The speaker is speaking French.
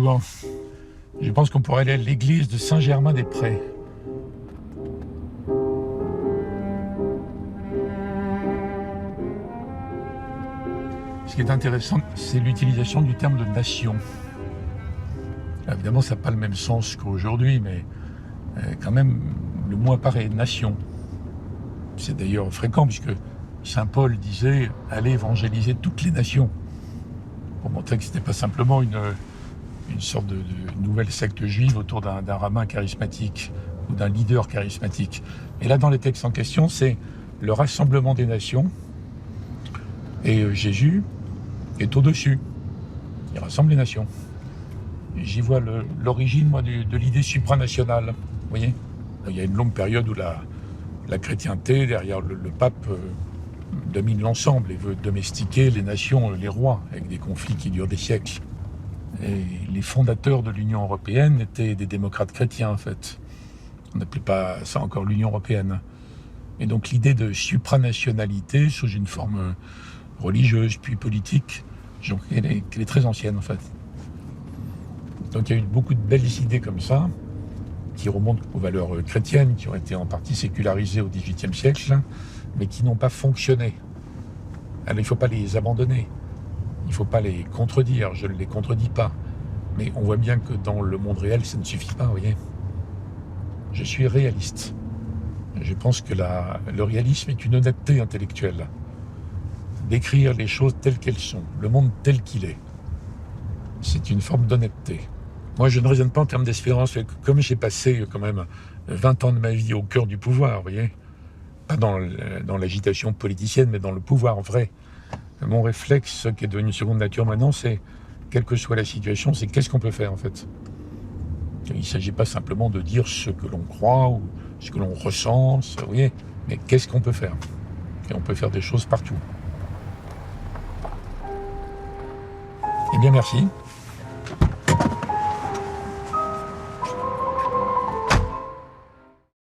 souvent. Je pense qu'on pourrait aller à l'église de Saint-Germain-des-Prés. Ce qui est intéressant, c'est l'utilisation du terme de nation. Évidemment, ça n'a pas le même sens qu'aujourd'hui, mais quand même, le mot apparaît, nation. C'est d'ailleurs fréquent, puisque Saint Paul disait « Allez évangéliser toutes les nations », pour montrer que ce n'était pas simplement une sorte de nouvelle secte juive autour d'un rabbin charismatique ou d'un leader charismatique. Et là, dans les textes en question, c'est le rassemblement des nations, et Jésus est au-dessus. Il rassemble les nations. J'y vois l'origine, moi, de l'idée supranationale. Vous voyez ? Il y a une longue période où la chrétienté, derrière le pape, domine l'ensemble et veut domestiquer les nations, les rois, avec des conflits qui durent des siècles. Et les fondateurs de l'Union européenne étaient des démocrates chrétiens, en fait. On n'appelait pas ça encore l'Union européenne. Et donc l'idée de supranationalité, sous une forme religieuse, puis politique, elle est très ancienne, en fait. Donc il y a eu beaucoup de belles idées comme ça, qui remontent aux valeurs chrétiennes, qui ont été en partie sécularisées au XVIIIe siècle, mais qui n'ont pas fonctionné. Alors il ne faut pas les abandonner, il ne faut pas les contredire, je ne les contredis pas. Mais on voit bien que dans le monde réel, ça ne suffit pas, vous voyez. Je suis réaliste. Je pense que le réalisme est une honnêteté intellectuelle. Décrire les choses telles qu'elles sont, le monde tel qu'il est. C'est une forme d'honnêteté. Moi, je ne raisonne pas en termes d'espérance. Comme j'ai passé quand même 20 ans de ma vie au cœur du pouvoir, vous voyez, pas dans l'agitation politicienne, mais dans le pouvoir vrai. Mon réflexe, qui est devenu une seconde nature maintenant, c'est, quelle que soit la situation, c'est qu'est-ce qu'on peut faire en fait. Il ne s'agit pas simplement de dire ce que l'on croit ou ce que l'on ressent, vous voyez, mais qu'est-ce qu'on peut faire. Et on peut faire des choses partout. Eh bien, merci.